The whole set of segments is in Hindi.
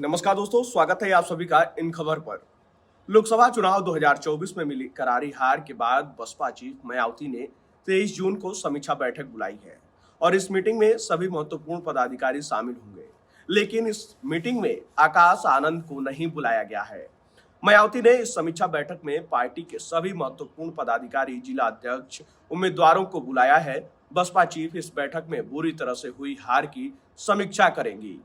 नमस्कार दोस्तों, स्वागत है आप सभी का इन खबर पर। लोकसभा चुनाव 2024 में मिली करारी हार के बाद बसपा चीफ मायावती ने 23 जून को समीक्षा बैठक बुलाई है और इस मीटिंग में सभी महत्वपूर्ण पदाधिकारी शामिल होंगे। लेकिन इस मीटिंग में आकाश आनंद को नहीं बुलाया गया है। मायावती ने इस समीक्षा बैठक में पार्टी के सभी महत्वपूर्ण पदाधिकारी, जिला अध्यक्ष, उम्मीदवारों को बुलाया है। बसपा चीफ इस बैठक में बुरी तरह से हुई हार की समीक्षा करेंगी।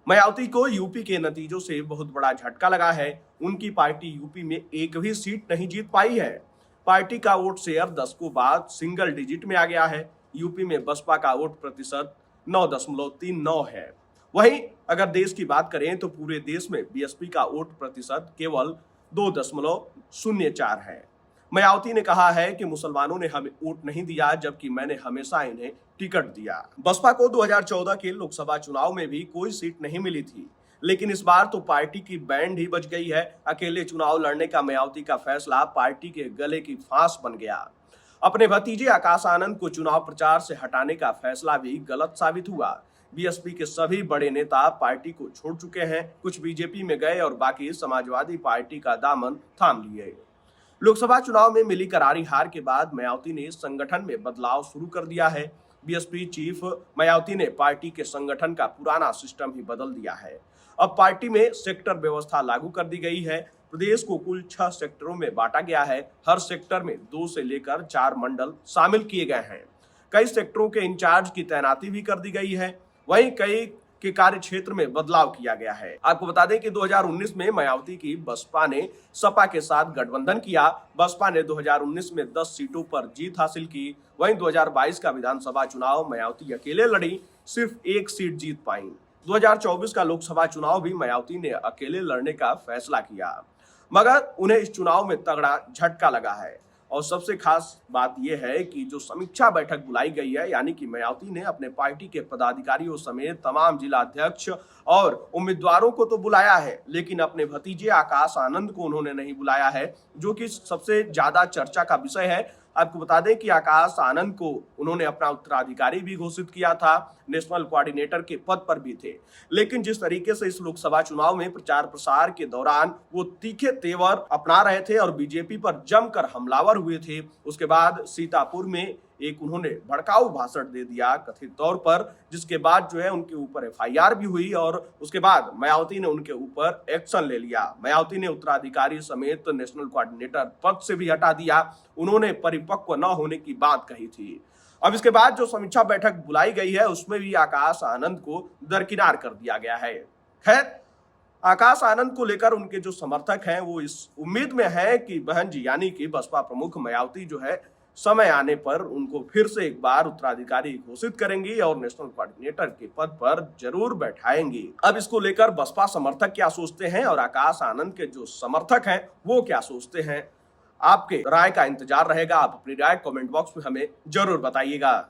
मायावती को यूपी के नतीजों से बहुत बड़ा झटका लगा है। उनकी पार्टी यूपी में एक भी सीट नहीं जीत पाई है। पार्टी का वोट शेयर दशकों बाद सिंगल डिजिट में आ गया है। यूपी में बसपा का वोट प्रतिशत 9.39 है। वहीं अगर देश की बात करें तो पूरे देश में बीएसपी का वोट प्रतिशत केवल 2.04 है। मायावती ने कहा है कि मुसलमानों ने हमें वोट नहीं दिया, जबकि मैंने हमेशा इन्हें टिकट दिया। बसपा को 2014 के लोकसभा चुनाव में भी कोई सीट नहीं मिली थी, लेकिन इस बार तो पार्टी की बैंड ही बज गई है। अकेले चुनाव लड़ने का मायावती का फैसला पार्टी के गले की फांस बन गया। अपने भतीजे आकाश आनंद को चुनाव प्रचार से हटाने का फैसला भी गलत साबित हुआ। बीएसपी के सभी बड़े नेता पार्टी को छोड़ चुके हैं। कुछ बीजेपी में गए और बाकी समाजवादी पार्टी का दामन थाम लिए। लोकसभा चुनाव में मिली करारी हार के बाद मायावती ने संगठन में बदलाव शुरू कर दिया है। बीएसपी चीफ मायावती ने पार्टी के संगठन का पुराना सिस्टम ही बदल दिया है। अब पार्टी में सेक्टर व्यवस्था लागू कर दी गई है। प्रदेश को कुल 6 सेक्टरों में बांटा गया है। हर सेक्टर में 2 से लेकर 4 मंडल शामिल किए गए हैं। कई सेक्टरों के इंचार्ज की तैनाती भी कर दी गई है। वहीं कई के कार्य क्षेत्र में बदलाव किया गया है। आपको बता दें कि 2019 में मायावती की बसपा ने सपा के साथ गठबंधन किया। बसपा ने 2019 में 10 सीटों पर जीत हासिल की। वहीं 2022 का विधानसभा चुनाव मायावती अकेले लड़ी, सिर्फ 1 सीट जीत पाई। 2024 का लोकसभा चुनाव भी मायावती ने अकेले लड़ने का फैसला किया, मगर उन्हें इस चुनाव में तगड़ा झटका लगा है। और सबसे खास बात यह है कि जो समीक्षा बैठक बुलाई गई है, यानी कि मायावती ने अपने पार्टी के पदाधिकारियों समेत तमाम जिला अध्यक्ष और उम्मीदवारों को तो बुलाया है, लेकिन अपने भतीजे आकाश आनंद को उन्होंने नहीं बुलाया है, जो कि सबसे ज्यादा चर्चा का विषय है। आपको बता दें कि आकाश आनंद को उन्होंने अपना उत्तराधिकारी भी घोषित किया था, नेशनल कोऑर्डिनेटर के पद पर भी थे। लेकिन जिस तरीके से इस लोकसभा चुनाव में प्रचार प्रसार के दौरान वो तीखे तेवर अपना रहे थे और बीजेपी पर जमकर हमलावर हुए थे, उसके बाद सीतापुर में एक उन्होंने भड़काऊ भाषण दे दिया कथित तौर पर, जिसके बाद जो है उनके ऊपर एफआईआर भी हुई और उसके बाद मायावती ने उनके ऊपर एक्शन ले लिया। मायावती ने उत्तराधिकारी समेत दरकिनार कोऑर्डिनेटर पद से भी हटा दिया। उन्होंने परिपक्व न होने की बात कही थी। अब इसके बाद जो समीक्षा बैठक बुलाई गई है, उसमें भी आकाश आनंद को दरकिनार कर दिया गया है। खैर, आकाश आनंद को लेकर उनके जो समर्थक हैं वो इस उम्मीद में है कि बहन जी यानी कि बसपा प्रमुख मायावती जो है समय आने पर उनको फिर से एक बार उत्तराधिकारी घोषित करेंगी और नेशनल कोऑर्डिनेटर के पद पर जरूर बैठाएंगी। अब इसको लेकर बसपा समर्थक क्या सोचते हैं और आकाश आनंद के जो समर्थक हैं वो क्या सोचते हैं, आपके राय का इंतजार रहेगा। आप अपनी राय कमेंट बॉक्स में हमें जरूर बताइएगा।